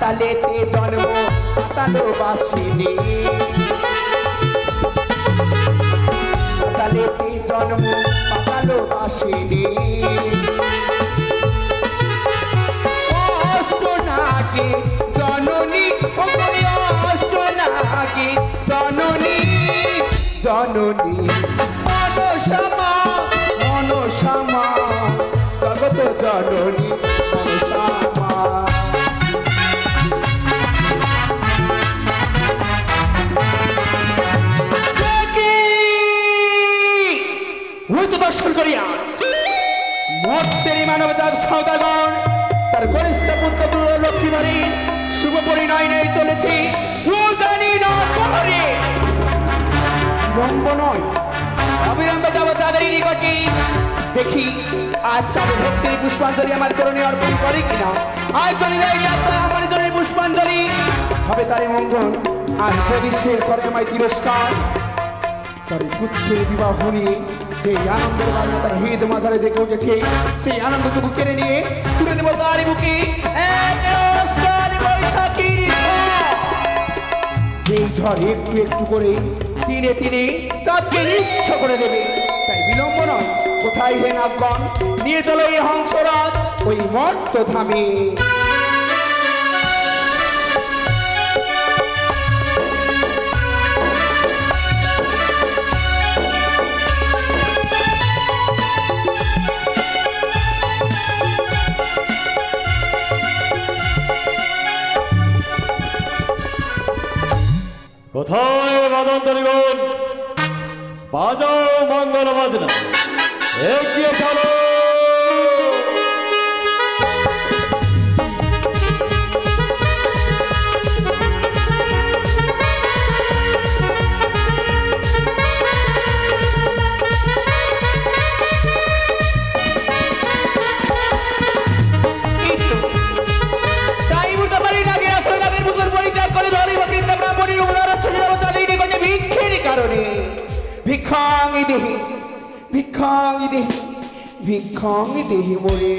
পাতালেতে জন্ম পাতালবাসিনী পাতালেতে জন্ম পাতালবাসিনী অষ্টনাগী জননী অষ্টনাগী জননী জননী মনসামা মনসামা জগত জননী মনসামা দর্শন করিয়া মর্তের মানবতার সৌদাগর তার কনিষ্ঠ পুত্র লক্ষ্মীবাড়ি শুভ পরিণয় নিয়ে চলেছে ও জানি না করে বিলম্ব নয় অবিলম্বে যাব তাদের নিকটে দেখি আজ তাদের ভক্তির পুষ্পাঞ্জলি আমার চরণে অর্পণ করে কিনা আজ চলিলে যাত্রা আমার চরণে পুষ্পাঞ্জলি হবে তারে মঙ্গল আর যদি সে করে আমায় তিরস্কার তার পুত্রের বিবাহ নিয়ে যে আনন্দের বাংলা তার হৃদ মাঝারে জেগে উঠেছে সেই আনন্দটুকু কেড়ে নিয়ে তুলে দেব তার বুকে যেই ঝড় একটু একটু করে তিনে তিনে চাঁদকে নিঃস্ব করে দেবে তাই বিলম্ব নয় কোথায় হে নাগগণ নিয়ে চলো এই হংসরাজ ওই মর্ত ধামে কোথায় বাদন্তরিগণ বাজাও মঙ্গল বাজনা এগিয়ে চলো ভিক্ষাঙ্গি দেহি ভিক্ষাঙ্গি দেহি ভিক্ষাঙ্গি দেহি বলে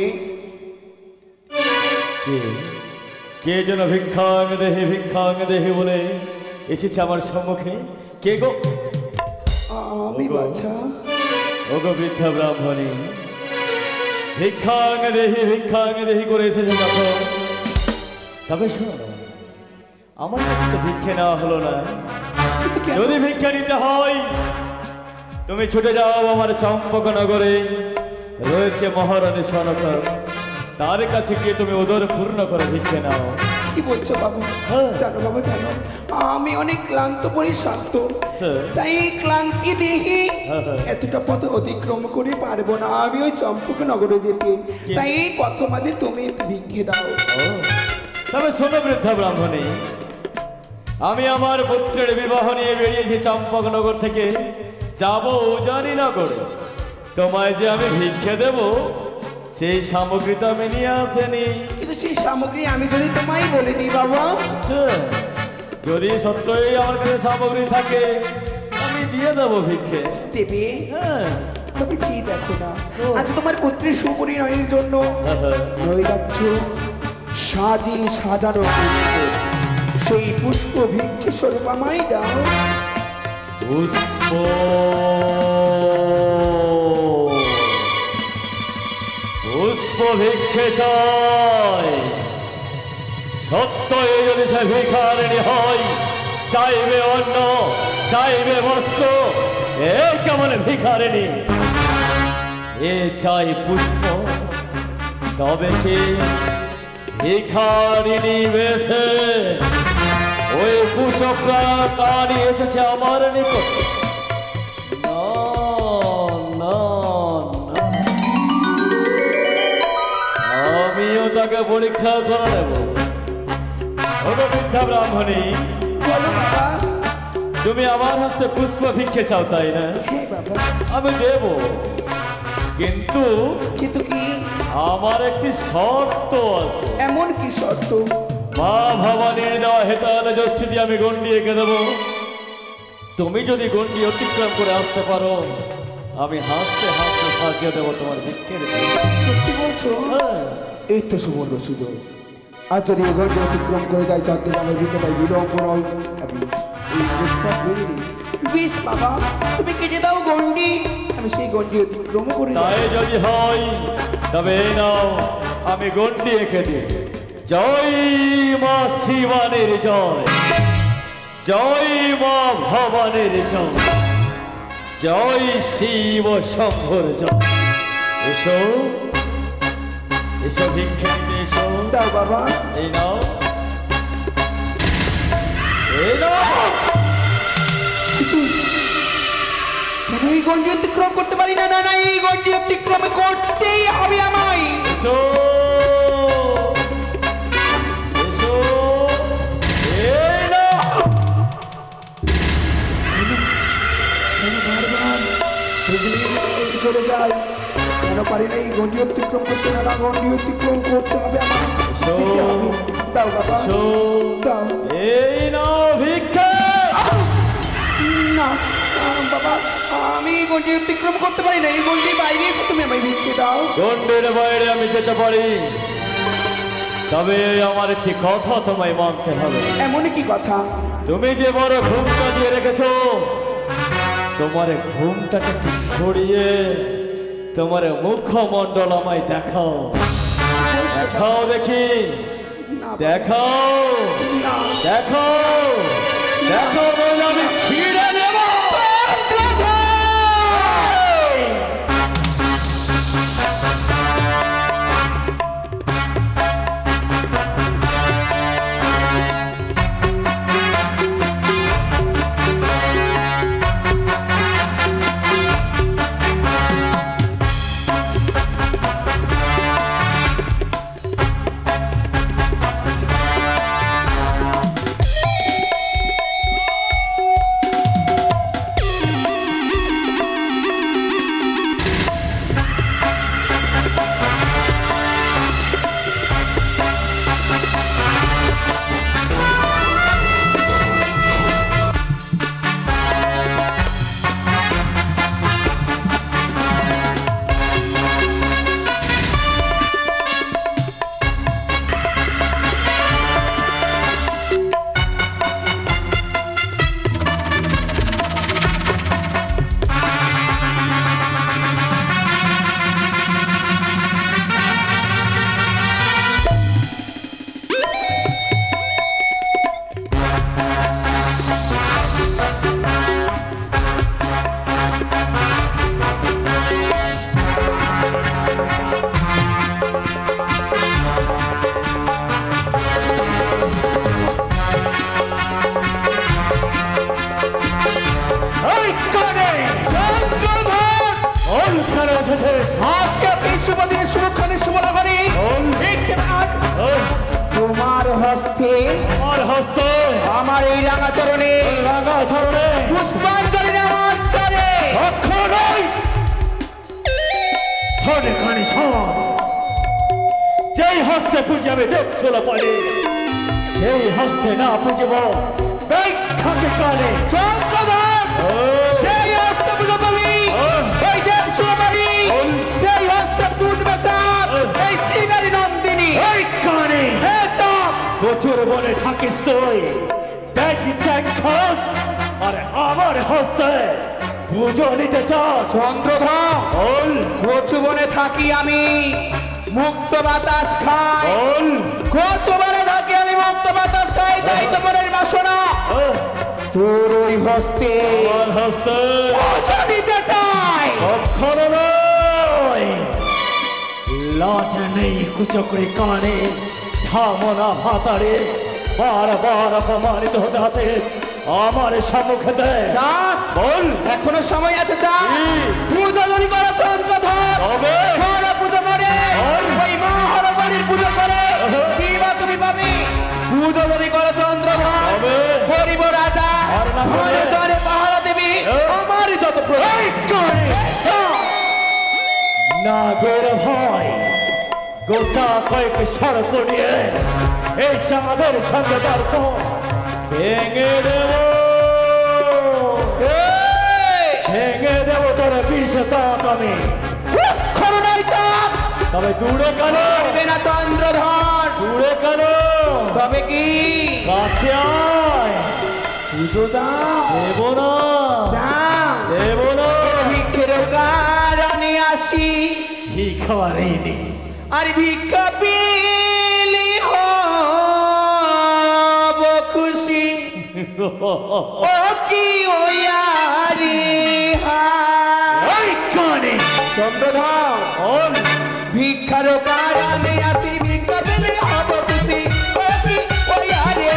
কে যেন ভিক্ষাঙ্গ দেহি বলে এসেছে আমার সম্মুখে কে গো আমি বাছা ও গো বৃদ্ধা ব্রাহ্মণী ভিক্ষাঙ্গ দেহি করে এসেছে যখন তবে শোনো আমার কাছে তো ভিক্ষে নেওয়া হলো না যদি ভিক্ষা নিতে হয় তুমি ছুটে যাও আমার চম্পকনগরে রয়েছে মহারানী সনকা তার কাছে গিয়ে তুমি উদর পূর্ণ করে ভিক্ষে নাও কি বলছো বাবু জানো বাবা জানো আমি অনেক ক্লান্ত পরিশ্রান্ত তাই ক্লান্তি দেহি এতটা পথ অতিক্রম করে পারবো না আমি ওই চম্পকনগরে যেতে তাই এই পথ মাঝে তুমি ভিক্ষে দাও তবে শোনো বৃদ্ধা ব্রাহ্মণী আমি আমার পুত্রের বিবাহ নিয়ে বেরিয়েছি চম্পকনগর থেকে যাব উজানিনগর তোমায় যে আমি ভিক্ষে দেব সেই সামগ্রী তো আমি নিয়ে আসেনি কিন্তু সেই সামগ্রী আমি যদি তোমায় বলে দিই বাবা যদি সত্যই আমার কাছে সামগ্রী থাকে আমি দিয়ে দেবো ভিক্ষে দেবে তবে চেয়ে দেখো না আজ তোমার পুত্রের সুপরিণয়ের জন্য রয়ে যাচ্ছ সাজি সাজানো সেই পুষ্প ভিক্ষে স্বরূপ আমায় দাও পুষ্প পুষ্প ভিক্ষে চাই সত্যই যদি সে ভিখারিণী হয় চাইবে অন্ন চাইবে বস্ত্র এই কেমন ভিখারিণী এ চাই পুষ্প তবে কি ভিখারিণী বেশে ওই কুচক্রা কানি এসেছে আমার নিকট আমিও তাকে পরীক্ষা করে নেব বৃদ্ধা ব্রাহ্মণী তুমি আমার হস্তে পুষ্প ভিক্ষে চাও তাই না আমি দেব কিন্তু কিন্তু কি আমার একটি শর্ত আছে এমন কি শর্ত মা ভবানীর দেওয়া হেতালে জ্যোষ্ঠী দিয়ে আমি গন্ডি এঁকে দেবো তুমি যদি গন্ডি অতিক্রম করে আসতে পারো আমি হাসতে হাসতে সাজিয়ে দেবো তোমার ভিক্ষের সত্যি বলছো এই তো সুবর্ণ সুযোগ আর যদি এ গণ্ডি অতিক্রম করে যায় চট্টগ্রামের বিকেতায় বিলম্ব নয় আমি এই পুষ্পক মেনে নিই। বেশ বাবা, তুমি কেটে দাও গণ্ডি, আমি সেই গণ্ডি অতিক্রম করে যাই। তাই যদি হয় তবে এই নাও, আমি গণ্ডি এঁকে দিই। জয় মা শিবানের জয়, জয় মা ভবানের জয়, জয় শিব শম্ভর জয়। এসো এসো ভিক্ষে নিতে এসো। দাও বাবা। এই নাও, এই নাও। কেন এই গণ্ডি অতিক্রম করতে পারি না? না না, এই গণ্ডি অতিক্রম করতেই হবে আমায়। এসো এসো, এই নাও। চলে যায়, কেন পারি না এই গণ্ডি অতিক্রম করতে? না না, গণ্ডি অতিক্রম করতে হবে আমায়, যেতে হবে। দাও বাবা, এসো, দাও। এই নাও ভিক্ষা। না বাবা, আমি এই গণ্ডি অতিক্রম করতে পারি না, এই গণ্ডির বাইরে এসে তুমি আমায় ভিক্ষে দাও। গণ্ডের বাইরে আমি যেতে পারি, তবে আমার একটি কথা তোমায় মানতে হবে। এমন কি কথা? তুমি যে বড় ঘুমটা দিয়ে রেখেছো, তোমার ঘুমটাকে একটু সরিয়ে তোমার মুখমণ্ডল আমায় দেখাও, দেখাও দেখি, না দেখাও না, দেখাও, দেখাও বলে আমি ছিঁড়ে নেব। তোমার হস্তে, আমার হস্তে, আমার এই রাঙা চরণে, রাঙা চরণে পুষ্পাঞ্জলি নেওয়ার তরে অক্ষরই শোনে খানি শোন। যেই হস্তে পুজিয়াবে দেবছোলা পরে, সেই হস্তে না পুজিব ব্যাখ্যাকে কানে। চন্দ্রধর, সেই হস্তে পুজো তুমি, এই দেবছোলা পারি, সেই হস্তে পুজবে চাঁদ, এই শিবের নন্দিনী। এই কানে প্রচুর বলে থাকিস তুই, ব্যাগি চ্যাং খাস, আর আমার হস্তে পুজো নিতে চাস। চন্দ্রধর, কচু বনে থাকি আমি, মুক্ত বাতাস খাই। কচু বনে থাকি আমি, মুক্ত বাতাস খাই, তাই তো মনের বাসনা তোর ওই হস্তে, আমার হস্তে পুজো নিতে চাই। কখনো নয়, লাজ নেই কুচকরি কানে, থামনা ভাতারে বারবার অপমানিত হতে আসিস আমার সম্মুখে। চাঁদ, বল এখনো সময় আছে চাঁদ, পুজো যদি করো চন্দ্রধর, তবে হর পুজো করে, ওই মা হরবাড়ির পুজো করে কি বা তুমি পাবে? পুজো যদি করো চন্দ্রধর, তবে গরিব রাজা আর না হলে ঘরে চরে পাহারা দেবী, আমার যত না বের ভয়, গোটা কয়েক সড়ক নিয়ে এই চাঁদের সঙ্গে তর্ক ভেঙে দেব, ভেঙে দেব তোর বিষ দাঁত আমি। তবে দূরে কেন না চন্দ্রধর, দূরে কেন? তবে কি কাছে আয়। পুজো দাও দেব না, যাও দেব না। ভিক্ষের কারণে আসি ভিখারিনী। আর ভিক্ষা পেলে হব খুশি ও কি ওয়ারে ওই কানে চন্দ্রধর ভিক্ষার কারণে আসি ভিক্ষা পেলে হব খুশি ও কি ওয়ারে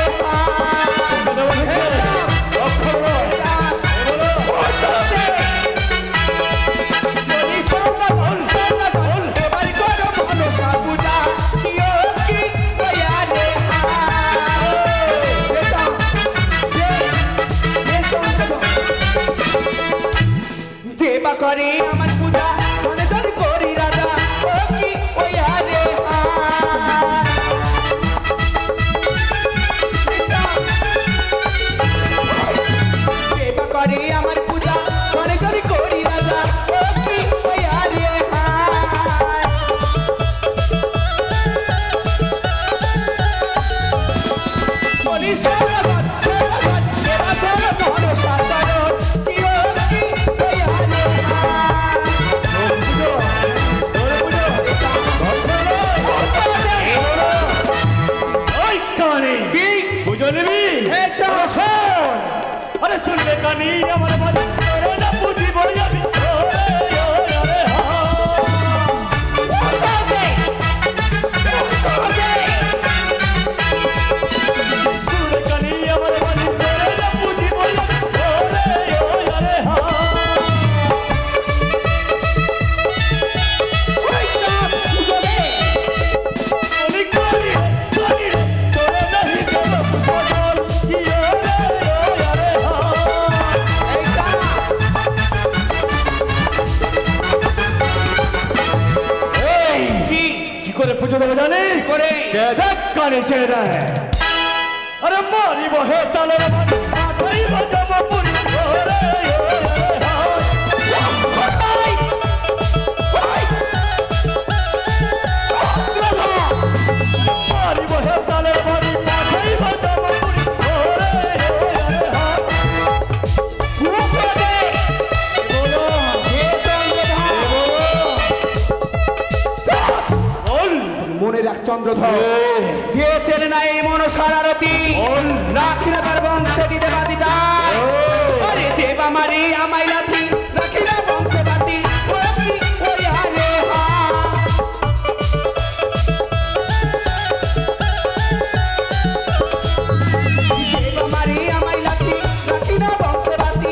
করে আমার পূজা মনে ধরে করি রাজা ও কি ওয়ারে করে আমার পূজা মনে ধরে করি রাজা ও কি ওয়ারে আরে শুনবে কানি আমার বাড়ি না বুঝিব আমি শুনবে কানি আমার বাড়ি না বুঝিব পুজো দেবে জানিস করে কানে ছেড়ে দেয়। আরে মারিব হে তালের মাথায় বাজাবো পুরি মারিব হে তালের বাড়ি মাথায় বাজাবো পুরি মনে রাখ চন্দ্রধর যে চেনে না এই মনসারতি রাখি না তার বংশে দিতে বাদিতা আরে যে বামারি আমায় লাথি রাখি না বংশে বাতি বামারি আমায় লাথি রাখি না বংশে বাতি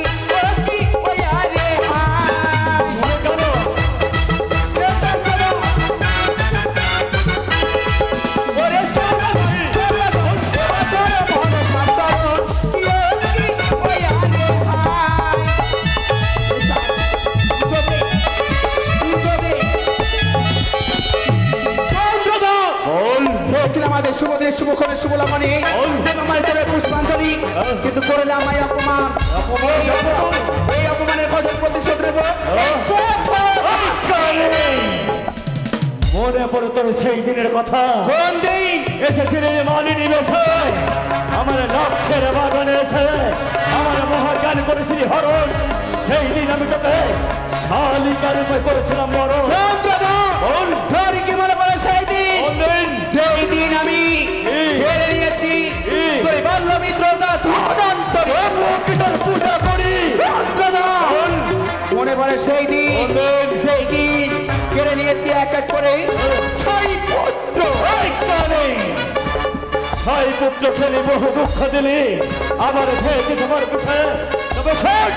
আমাদের শুভদের শুভক্ষণের শুভলামণি আমার তোরে পুষ্পাঞ্জলি কিন্তু করলে আমায় অপমান এই অপমানের কঠোর প্রতিশোধ নেব মনে পড়ে তোর সেই দিনের কথা কোন দিন এসেছিলেন মালিনী বেশায় আমার লক্ষ্যের বাগানে এসে আমার মহাজ্ঞান করেছিলি হরণ সেই দিন আমি তোকে শালিকার রূপে করেছিলাম মরণ ধরি কি মনে পড়ে সেই দিন যেই দিন আমি হেরে নিয়েছি তুই বল্লমিত্রতা ধনন্তরে পূজা করি মনে পড়ে সেই দিন কেড়ে নিয়েছি এক এক করে 6 পুত্র 6 পুত্র খেলে বহু দুঃখ দিলি আবার ভেয়েছে তোমার পিঠে তবে শোন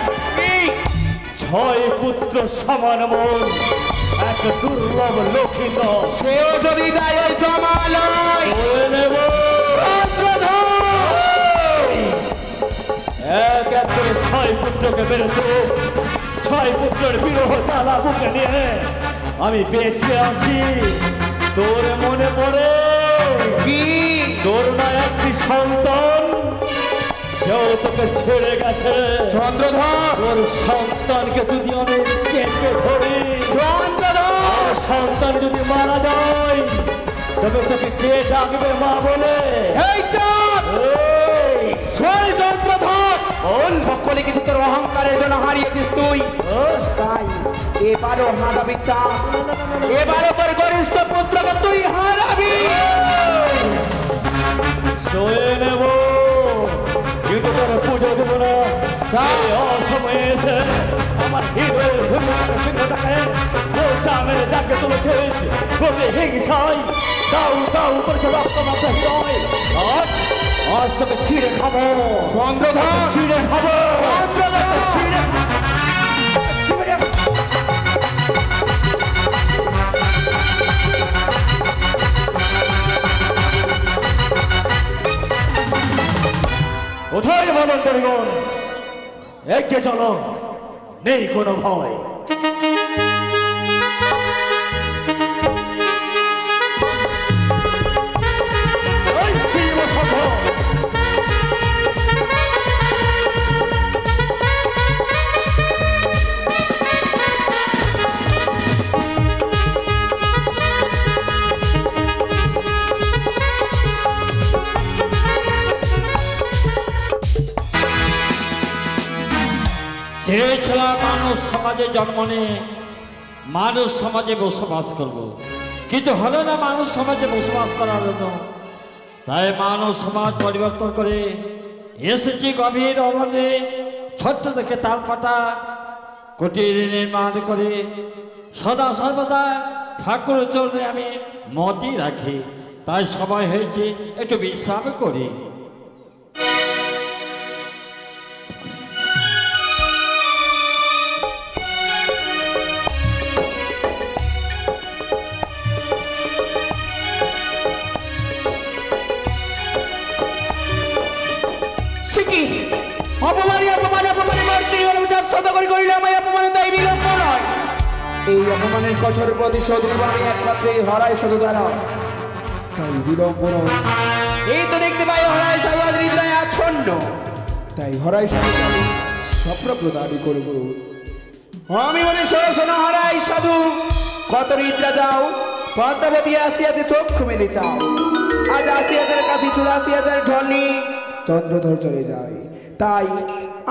6 পুত্র সমান মন এক দুর্লভ লক্ষিত সেও যদি যায় ওই জমালয় নেব এক এক করে 6 পুত্রকে বেড়েছে 6 পুত্রের বিরহ জ্বালা বুকে নিয়ে আমি বেঁচে আছি তোর মনে পড়ে কি তোর না একটি সন্তান সেও তোকে ছেড়ে গেছে চন্দ্রধর তোর সন্তানকে যদি আমি চেপে ধরি চন্দ্রধর সন্তান যদি মারা যায় তবে তোকে কে ডাকবে মা বলে? এই চাঁদ এই, শোন যন্ত্রধর, বল। সকলে কিছু তোর অহংকারের জন্য হারিয়েছিস তুই, বল। তাই এবারও হারাবি চাঁদ, এবারও তোর গরিষ্ঠ পুত্রকে তুই হারাবি। সয়ে নেব, কিন্তু তোর পুজো দেব না। তাই অসময়ে এসে আমার হৃদয়ের সিংহটাকে চামের যাকে তুলেছিস তোকে হিংসাই দাউ দাউ করেছে রক্ত মাথা হৃদয়। আজ আজ তোকে ছিঁড়ে খাবো চন্দ্রধর, ছিঁড়ে খাবো চন্দ্রধর, ছিঁড়ে কোথায় বলুন দেবীগণ, এগিয়ে চলো, নেই কোনো ভয়। এই শিবসভ্য, চেয়েছিলাম মানুষ সমাজে জন্ম নিয়ে মানুষ সমাজে বসবাস করব, কিন্তু হলো না মানুষ সমাজে বসবাস করার জন্য। তাই মানুষ সমাজ পরিবর্তন করে এসেছি গভীর অরণ্যে, ছোট্ট থেকে তাল পাটা কুটির নির্মাণ করে সদা সর্বদা ঠাকুর চরণে আমি মতি রাখি। তাই সময় হয়েছে একটু বিশ্রাম করি। অপমানে অপমানে অপমানে মূর্তি সদা করে করিলে আমায় অপমানে তাই বিলম্ব নয়। এই অপমানের কঠোর প্রতিশোধ নেব আমি একমাত্র এই হরাই সাধু দ্বারা, তাই বিলম্ব নয়। এই তো দেখতে পাই হরাই সাধু আজ নিদ্রায় আচ্ছন্ন, তাই হরাই সাধু আমি সপ্রপ্র দাবি করব। আমি মনে শোষণ হরাই সাধু, কত নিদ্রা যাও পদ্মাবতী আসিয়াছে চক্ষু মেলে চাও, আজ আসিয়াদের কাছে 84,000 ঢল নিয়ে চন্দ্রধর চলে যায়। তাই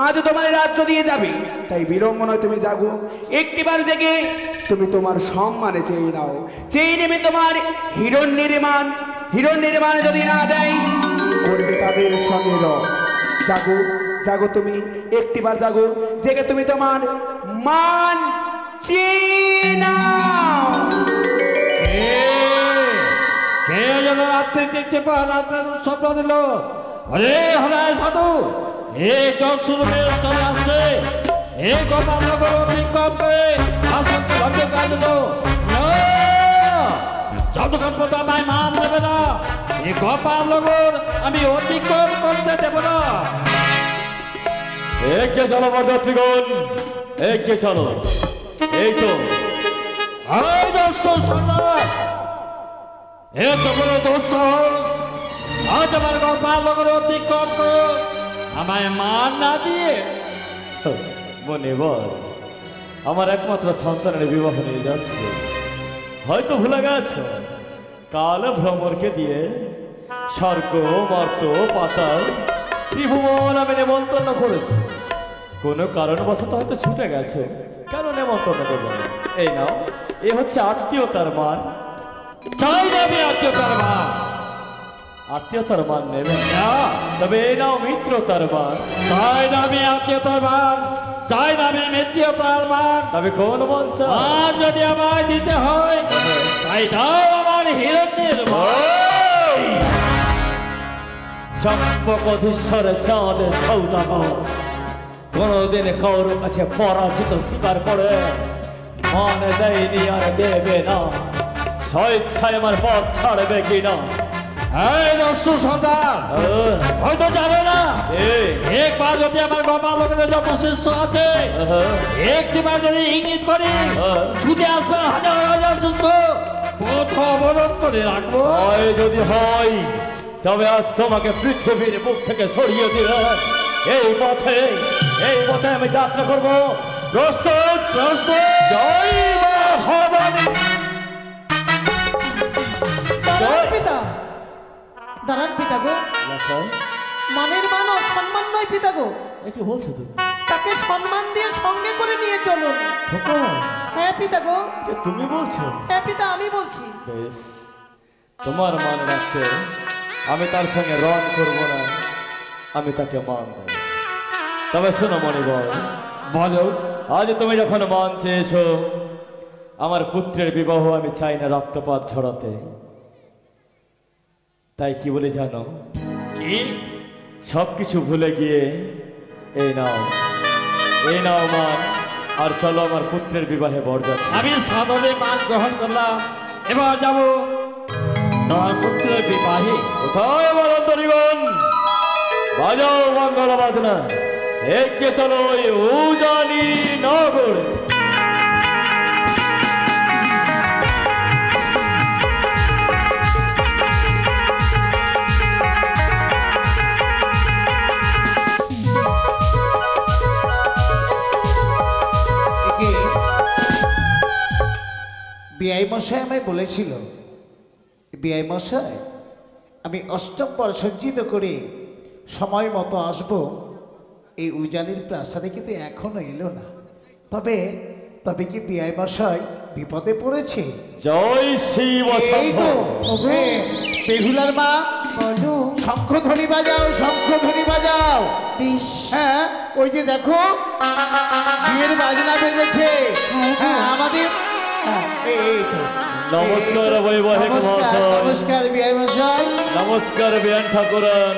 আজ তোমার রাজ্য দিয়ে যাবে, তাই বিলম্ব নয়, তুমি জাগো একটিবার জেগে তুমি তোমার সম্মানে চেয়ে নাও, চেয়ে নেবে তোমার হিরণ্যের মান যদি না দেয় করবে তাদের সঙ্গে জাগো জাগো, তুমি একটিবার জাগো, জেগে তুমি তোমার মান চেয়ে নাও। কে যেন রাত্রি দেখতে পা রাত্রে স্বপ্ন দিল, আরে হরায় সাধু এই জলস্বরূপে চলে আসছে, এই গোপালনগর অতিক্রম করে আসক্তি ভঙ্গ করে দিল। যতক্ষণ পর্যন্ত আমায় মান দেবে না, এই গোপালনগর আমি অতিক্রম করতে দেব না। এগিয়ে চলো বরযাত্রীগণ, এগিয়ে চলো। এই তো এই দর্শন সরকার, এত বড় দোষ আজ আমার গোপালনগর অতিক্রম করো, আমায় মান না দিয়ে। মনে বল, আমার একমাত্র সন্তানের বিবাহ নিয়ে যাচ্ছে, হয়তো ভুলে গেছ কাল ভ্রমরকে দিয়ে স্বর্গ মর্ত পাতাল ত্রিভুবন আমি নেমন্তন্ন করেছি। কোনো কারণবশত হয়তো ছুটে গেছে, কেন নেমন্তন্ন করবো না? এই নাও, এ হচ্ছে আত্মীয়তার মান। চাই না আমি আত্মীয়তার মান, আত্মীয়তার মান নেবেন না, তবে এই নাও মিত্রতার মান। চাই না আমি আত্মীয়তার মান, চাই না আমি মিত্রতার মান। তবে কোন মন চায়? আর যদি আমায় দিতে হয় তাই দাও আমার হিরণ্যের মান। চম্পকধীশ্বর চাঁদের সৌদাগর কোনদিন কারোর কাছে পরাজিত স্বীকার করে মান দেয়নি আর দেবে না, স্বেচ্ছায় আমার পথ ছাড়বে কিনা? এই দস্যু সন্তান হয়তো জানে না, একবার যদি আমার গোপালনগরের যত শিষ্য আছে একটিবার যদি ইঙ্গিত করি ছুটে আসবে হাজার হাজার শিষ্য, পথ অবরোধ করে রাখবো। হয় যদি হয়, তবে আজ তোমাকে পৃথিবীর বুক থেকে সরিয়ে দিলে এই পথে আমি যাত্রা করবো। প্রস্তুত প্রস্তুত, জয় মা ভবানী, জয় দাঁড়ান পিতা গো, লাখাই মানের মান অসম্মান নয় পিতা গো, এ কি বলছো তুমি? তাকে সম্মান দিয়ে সঙ্গে করে নিয়ে চলুন। খোকা, হ্যাঁ পিতা গো, এটা তুমি বলছো? হ্যাঁ পিতা আমি বলছি। বেশ, তোমার মান রাখতে আমি তার সঙ্গে রং করব না, আমি তাকে মান দেব। তবে শোনো মণিবর, বলো। আজ তুমি যখন মান চেয়েছো, আমার পুত্রের বিবাহ আমি চাই না রক্তপাত ঝরাতে। তাই কি বলে জানো? কি? সব কিছু ভুলে গিয়ে এই নাও মান, আর চলো আমার পুত্রের বিবাহে বরযাত্রী। আমি সাদরে মান গ্রহণ করলাম, এবার যাব তোমার পুত্রের বিবাহে। কোথায় আমার অন্তরিগণ? বাজাও মঙ্গল বাজনা, এগিয়ে চলো ওই উজানি নগরে। বিআই মশাই আমায় বলেছিল, বিআই মশাই আমি অষ্টম পর সজ্জিত করে সময় মতো আসব। এই উজানির প্রাসাদে কিন্তু এখনো এলো না। তবে তবে কি বিআই মশাই বিপদে পড়েছে? জয় শিব এই তো বেহুলার মা, শঙ্খধ্বনি বাজাও, শঙ্খধ্বনি বাজাও। হ্যাঁ ওই যে দেখো বিয়ের বাজনা বেজেছে। হ্যাঁ আমাদের এই তো। নমস্কার বৈবাহিক মহাশয়। নমস্কার বিআই মশাই। নমস্কার বিয়ান ঠাকুরান।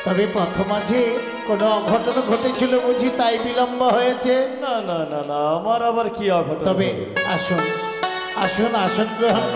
তবে প্রথম আছে কোনো অঘটন ঘটেছিল বুঝি, তাই বিলম্ব হয়েছে। না না না না, আমার আবার কি অঘটন? তবে আসুন আসুন আসন গ্রহণ